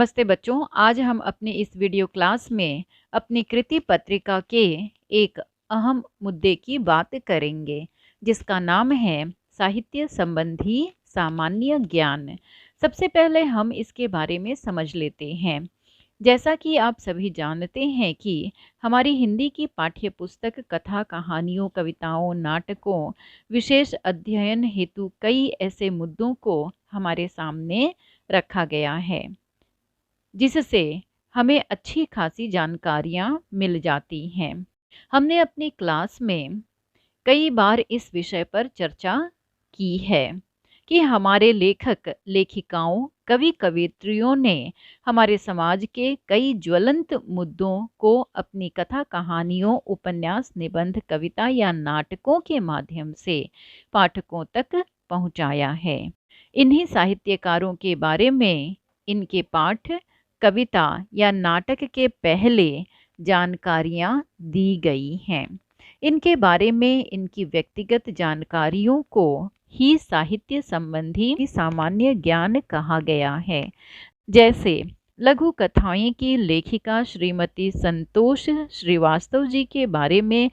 नमस्ते बच्चों, आज हम अपनी इस वीडियो क्लास में अपनी कृति पत्रिका के एक अहम मुद्दे की बात करेंगे, जिसका नाम है साहित्य संबंधी सामान्य ज्ञान। सबसे पहले हम इसके बारे में समझ लेते हैं। जैसा कि आप सभी जानते हैं कि हमारी हिंदी की पाठ्य पुस्तक कथा, कहानियों, कविताओं, नाटकों, विशेष अध्ययन हेतु कई ऐसे मुद्दों को हमारे सामने रखा गया है, जिससे हमें अच्छी खासी जानकारियाँ मिल जाती हैं। हमने अपनी क्लास में कई बार इस विषय पर चर्चा की है कि हमारे लेखक लेखिकाओं, कवि कवयित्रियों ने हमारे समाज के कई ज्वलंत मुद्दों को अपनी कथा, कहानियों, उपन्यास, निबंध, कविता या नाटकों के माध्यम से पाठकों तक पहुंचाया है। इन्हीं साहित्यकारों के बारे में इनके पाठ, कविता या नाटक के पहले जानकारियाँ दी गई हैं। इनके बारे में इनकी व्यक्तिगत जानकारियों को ही साहित्य संबंधी सामान्य ज्ञान कहा गया है। जैसे लघु कथाएं की लेखिका श्रीमती संतोष श्रीवास्तव जी के बारे में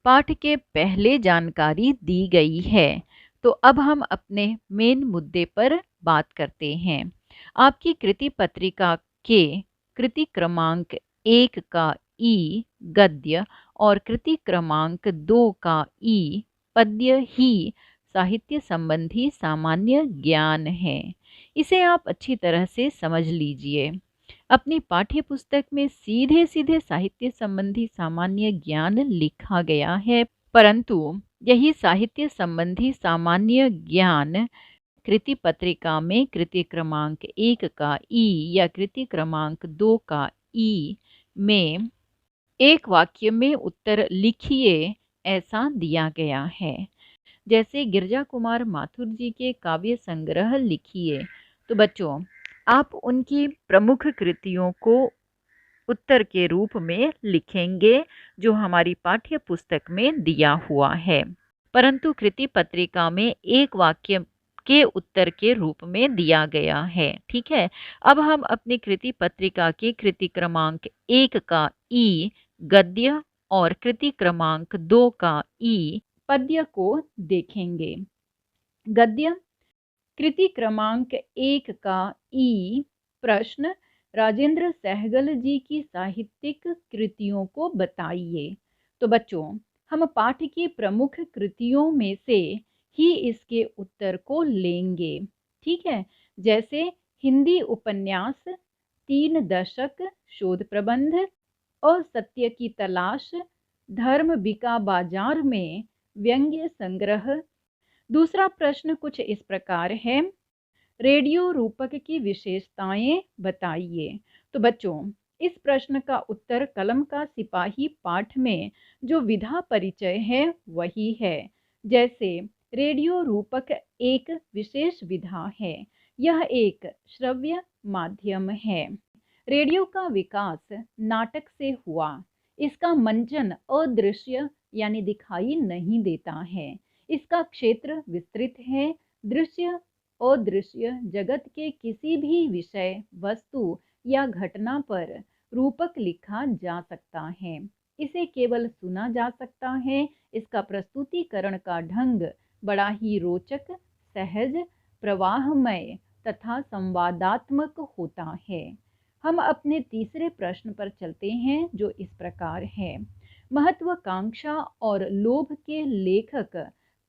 पाठ के पहले जानकारी दी गई है। तो अब हम अपने मेन मुद्दे पर बात करते हैं। आपकी कृति पत्रिका के कृति क्रमांक 1 का ई गद्य और कृति क्रमांक 2 का ई पद्य ही साहित्य संबंधी सामान्य ज्ञान है। इसे आप अच्छी तरह से समझ लीजिए। अपनी पाठ्य पुस्तक में सीधे सीधे साहित्य संबंधी सामान्य ज्ञान लिखा गया है, परंतु यही साहित्य संबंधी सामान्य ज्ञान कृति पत्रिका में कृति क्रमांक 1 का ई या कृति क्रमांक 2 का ई में एक वाक्य में उत्तर लिखिए ऐसा दिया गया है। जैसे गिरजा कुमार माथुर जी के काव्य संग्रह लिखिए, तो बच्चों आप उनकी प्रमुख कृतियों को उत्तर के रूप में लिखेंगे जो हमारी पाठ्य पुस्तक में दिया हुआ है, परंतु कृति पत्रिका में एक वाक्य के उत्तर के रूप में दिया गया है। ठीक है, अब हम अपनी कृति पत्रिका के कृति क्रमांक 1 का ई गद्य और कृति क्रमांक 2 का ई पद्य को देखेंगे। गद्य कृति क्रमांक 1 का ई प्रश्न, राजेंद्र सहगल जी की साहित्यिक कृतियों को बताइए। तो बच्चों हम पाठ की प्रमुख कृतियों में से ही इसके उत्तर को लेंगे। ठीक है, जैसे हिंदी उपन्यास 3 दशक, शोध प्रबंध और सत्य की तलाश, धर्म बिका बाजार में व्यंग्य संग्रह। दूसरा प्रश्न कुछ इस प्रकार है, रेडियो रूपक की विशेषताएं बताइए। तो बच्चों इस प्रश्न का उत्तर कलम का सिपाही पाठ में जो विधा परिचय है वही है। जैसे रेडियो रूपक एक विशेष विधा है, यह एक श्रव्य माध्यम है। रेडियो का विकास नाटक से हुआ। इसका मंचन अदृश्य यानी दिखाई नहीं देता है। इसका क्षेत्र विस्तृत है। दृश्य अदृश्य जगत के किसी भी विषय, वस्तु या घटना पर रूपक लिखा जा सकता है। इसे केवल सुना जा सकता है। इसका प्रस्तुतिकरण का ढंग बड़ा ही रोचक, सहज, प्रवाहमय तथा संवादात्मक होता है। हम अपने तीसरे प्रश्न पर चलते हैं जो इस प्रकार है, महत्वाकांक्षा और लोभ के लेखक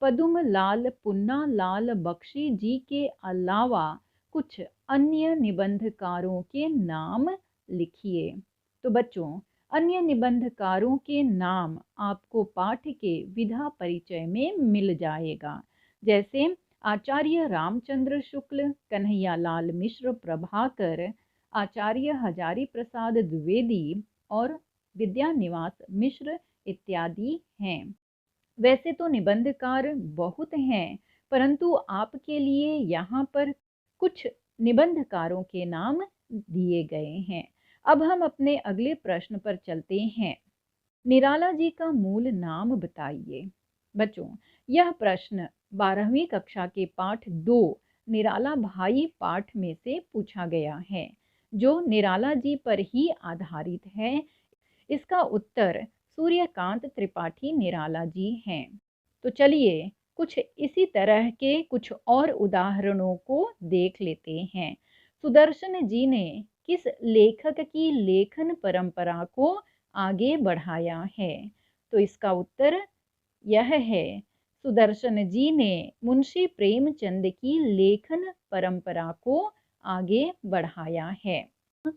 पदुम लाल पुन्ना लाल बख्शी जी के अलावा कुछ अन्य निबंधकारों के नाम लिखिए। तो बच्चों अन्य निबंधकारों के नाम आपको पाठ के विधा परिचय में मिल जाएगा। जैसे आचार्य रामचंद्र शुक्ल, कन्हैयालाल मिश्र प्रभाकर, आचार्य हजारी प्रसाद द्विवेदी और विद्यानिवास मिश्र इत्यादि हैं। वैसे तो निबंधकार बहुत हैं, परंतु आपके लिए यहाँ पर कुछ निबंधकारों के नाम दिए गए हैं। अब हम अपने अगले प्रश्न पर चलते हैं, निराला जी का मूल नाम बताइए। बच्चों यह प्रश्न 12वीं कक्षा के पाठ 2 निराला भाई पाठ में से पूछा गया है। जो निराला जी पर ही आधारित है। इसका उत्तर सूर्यकांत त्रिपाठी निराला जी हैं। तो चलिए कुछ इसी तरह के कुछ और उदाहरणों को देख लेते हैं। सुदर्शन जी ने किस लेखक की लेखन परंपरा को आगे बढ़ाया है? तो इसका उत्तर यह है, सुदर्शन जी ने मुंशी प्रेमचंद की लेखन परंपरा को आगे बढ़ाया है।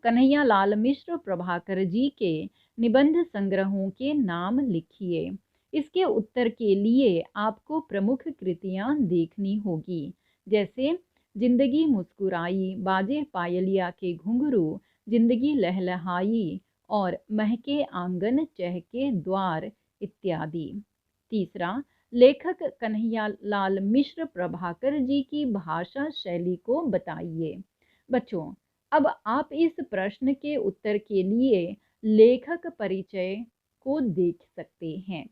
कन्हैया लाल मिश्र प्रभाकर जी के निबंध संग्रहों के नाम लिखिए। इसके उत्तर के लिए आपको प्रमुख कृतियां देखनी होगी, जैसे जिंदगी मुस्कुराई, बाजे पायलिया के घुंघरू, जिंदगी लहलहाई और महके आंगन चहके द्वार इत्यादि। तीसरा, लेखक कन्हैया लाल मिश्र प्रभाकर जी की भाषा शैली को बताइए। बच्चों, अब आप इस प्रश्न के उत्तर के लिए लेखक परिचय को देख सकते हैं।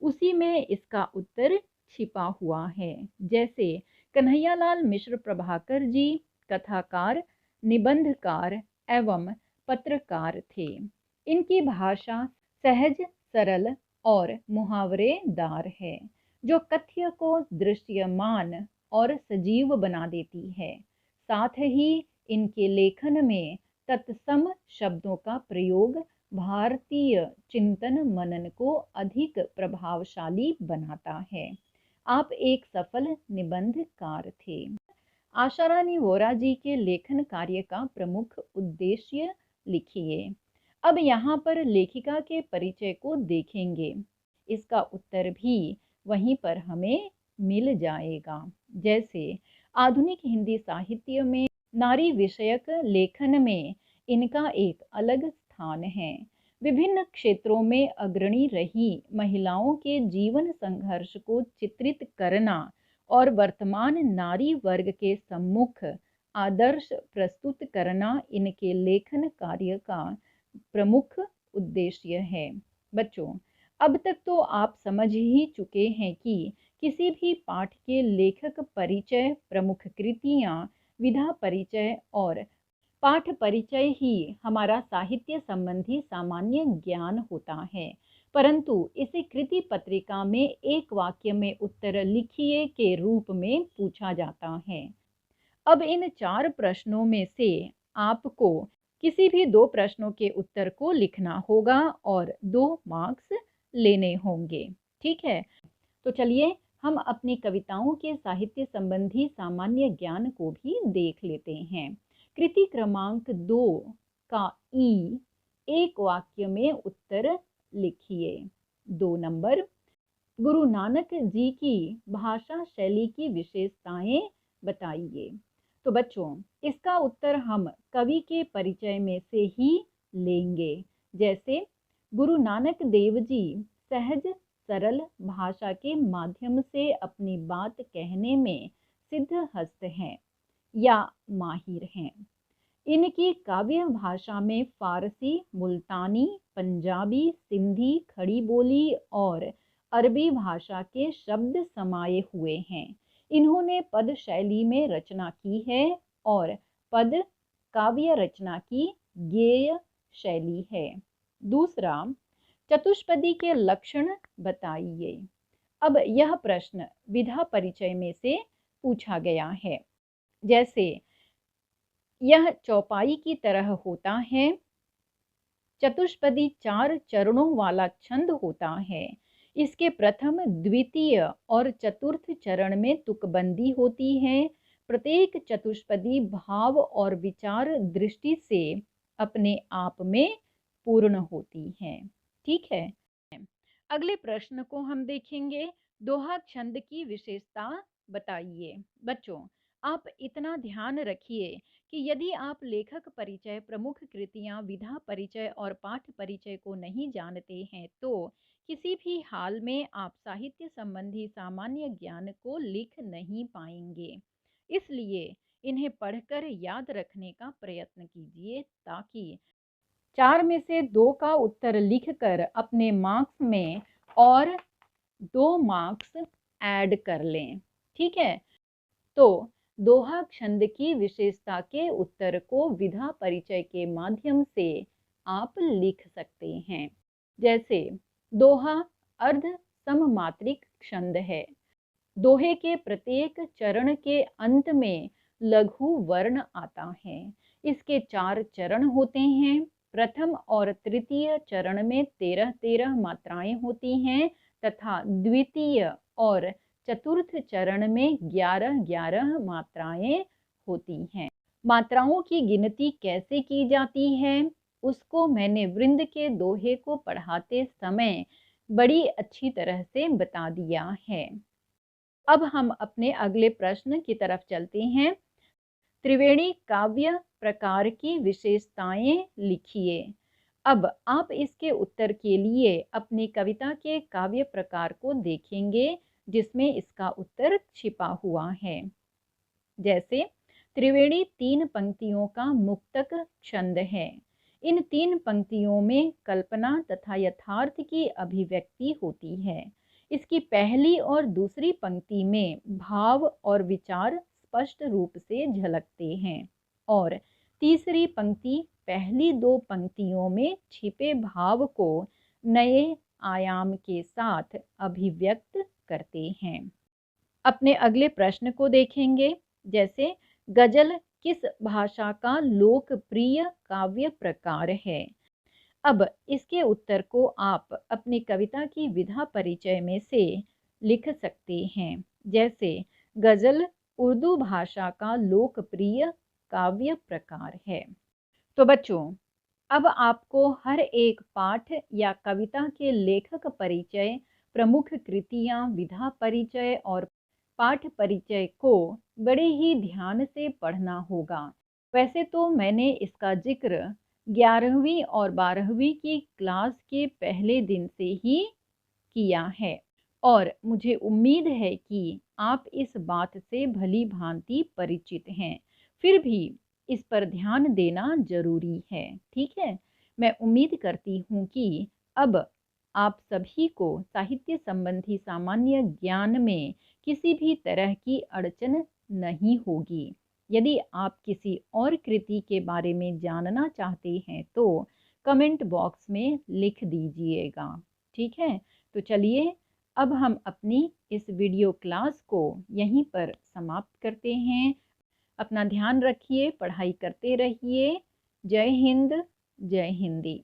उसी में इसका उत्तर छिपा हुआ है। जैसे कन्हैयालाल मिश्र प्रभाकर जी कथाकार, निबंधकार एवं पत्रकार थे। इनकी भाषा सहज, सरल और मुहावरेदार है, जो कथ्य को दृश्यमान और सजीव बना देती है। साथ ही इनके लेखन में तत्सम शब्दों का प्रयोग भारतीय चिंतन मनन को अधिक प्रभावशाली बनाता है। आप एक सफल निबंधकार थे। आशारानी वोरा जी के लेखन कार्य का प्रमुख उद्देश्य लिखिए। अब यहाँ पर लेखिका के परिचय को देखेंगे। इसका उत्तर भी वहीं पर हमें मिल जाएगा। जैसे आधुनिक हिंदी साहित्य में नारी विषयक लेखन में इनका एक अलग स्थान है। विभिन्न क्षेत्रों में अग्रणी रही महिलाओं के जीवन संघर्ष को चित्रित करना और वर्तमान नारी वर्ग के सम्मुख आदर्श प्रस्तुत करना इनके लेखन कार्य का प्रमुख उद्देश्य है। बच्चों, अब तक तो आप समझ ही चुके हैं कि किसी भी पाठ के लेखक परिचय, प्रमुख कृतियां, विधा परिचय और पाठ परिचय ही हमारा साहित्य संबंधी सामान्य ज्ञान होता है। परंतु इसे कृति पत्रिका में एक वाक्य में उत्तर लिखिए के रूप में पूछा जाता है। अब इन 4 प्रश्नों में से आपको किसी भी 2 प्रश्नों के उत्तर को लिखना होगा और 2 मार्क्स लेने होंगे। ठीक है, तो चलिए हम अपनी कविताओं के साहित्य संबंधी सामान्य ज्ञान को भी देख लेते हैं। कृति क्रमांक 2 का ई एक वाक्य में उत्तर लिखिए। 2 नंबर, गुरु नानक जी की भाषा शैली की विशेषताएं बताइए। तो बच्चों, इसका उत्तर हम कवि के परिचय में से ही लेंगे। जैसे गुरु नानक देव जी सहज सरल भाषा के माध्यम से अपनी बात कहने में सिद्धहस्त हैं या माहिर हैं। इनकी काव्य भाषा में फारसी, मुल्तानी, पंजाबी, सिंधी, खड़ी बोली और अरबी भाषा के शब्द समाये हुए हैं। इन्होंने पद शैली में रचना की है और पद काव्य रचना की गेय शैली है। दूसरा, चतुष्पदी के लक्षण बताइए। अब यह प्रश्न विधा परिचय में से पूछा गया है। जैसे यह चौपाई की तरह होता है। चतुष्पदी 4 चरणों वाला छंद होता है। इसके प्रथम, द्वितीय और चतुर्थ चरण में तुकबंदी होती है। प्रत्येक चतुष्पदी भाव और विचार दृष्टि से अपने आप में पूर्ण होती है। ठीक है, अगले प्रश्न को हम देखेंगे। दोहा छंद की विशेषता बताइए। बच्चों, आप इतना ध्यान रखिए कि यदि आप लेखक परिचय, प्रमुख कृतियां, विधा परिचय और पाठ परिचय को नहीं जानते हैं तो किसी भी हाल में आप साहित्य संबंधी सामान्य ज्ञान को लिख नहीं पाएंगे। इसलिए इन्हें पढ़कर याद रखने का प्रयत्न कीजिए ताकि 4 में से 2 का उत्तर लिखकर अपने मार्क्स में और 2 मार्क्स ऐड कर लें। ठीक है, तो दोहा छंद की विशेषता के उत्तर को विधा परिचय के माध्यम से आप लिख सकते हैं। जैसे दोहा अर्ध सममात्रिक छंद है। दोहे के प्रत्येक चरण के अंत में लघु वर्ण आता है। इसके 4 चरण होते हैं। प्रथम और तृतीय चरण में 13-13 मात्राएं होती हैं तथा द्वितीय और चतुर्थ चरण में 11-11 मात्राएं होती हैं। मात्राओं की गिनती कैसे की जाती है उसको मैंने वृंद के दोहे को पढ़ाते समय बड़ी अच्छी तरह से बता दिया है। अब हम अपने अगले प्रश्न की तरफ चलते हैं। त्रिवेणी काव्य प्रकार की विशेषताएं लिखिए। अब आप इसके उत्तर के लिए अपनी कविता के काव्य प्रकार को देखेंगे जिसमें इसका उत्तर छिपा हुआ है। जैसे त्रिवेणी 3 पंक्तियों का मुक्तक छंद है। इन 3 पंक्तियों में कल्पना तथा यथार्थ की अभिव्यक्ति होती है। इसकी पहली और दूसरी पंक्ति में भाव और विचार स्पष्ट रूप से झलकते हैं और तीसरी पंक्ति पहली 2 पंक्तियों में छिपे भाव को नए आयाम के साथ अभिव्यक्त करते हैं। अपने अगले प्रश्न को देखेंगे। जैसे गजल किस भाषा का लोकप्रिय काव्य प्रकार है? अब इसके उत्तर को आप अपनी कविता की विधा परिचय में से लिख सकते हैं। जैसे गजल उर्दू भाषा का लोकप्रिय काव्य प्रकार है। तो बच्चों, अब आपको हर एक पाठ या कविता के लेखक परिचय, प्रमुख कृतियां, विधा परिचय और पाठ परिचय को बड़े ही ध्यान से पढ़ना होगा। वैसे तो मैंने इसका जिक्र 11वीं और 12वीं की क्लास के पहले दिन से ही किया है और मुझे उम्मीद है कि आप इस बात से भली भांति परिचित हैं। फिर भी इस पर ध्यान देना जरूरी है। ठीक है, मैं उम्मीद करती हूँ कि अब आप सभी को साहित्य संबंधी सामान्य ज्ञान में किसी भी तरह की अड़चन नहीं होगी। यदि आप किसी और कृति के बारे में जानना चाहते हैं तो कमेंट बॉक्स में लिख दीजिएगा। ठीक है, तो चलिए अब हम अपनी इस वीडियो क्लास को यहीं पर समाप्त करते हैं। अपना ध्यान रखिए, पढ़ाई करते रहिए। जय हिंद, जय हिंदी।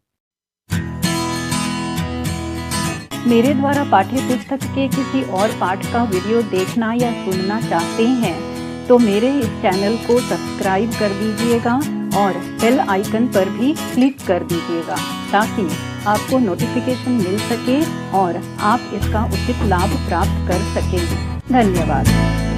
मेरे द्वारा पाठ्य पुस्तक के किसी और पाठ का वीडियो देखना या सुनना चाहते हैं तो मेरे इस चैनल को सब्सक्राइब कर दीजिएगा और बेल आइकन पर भी क्लिक कर दीजिएगा ताकि आपको नोटिफिकेशन मिल सके और आप इसका उचित लाभ प्राप्त कर सकें। धन्यवाद।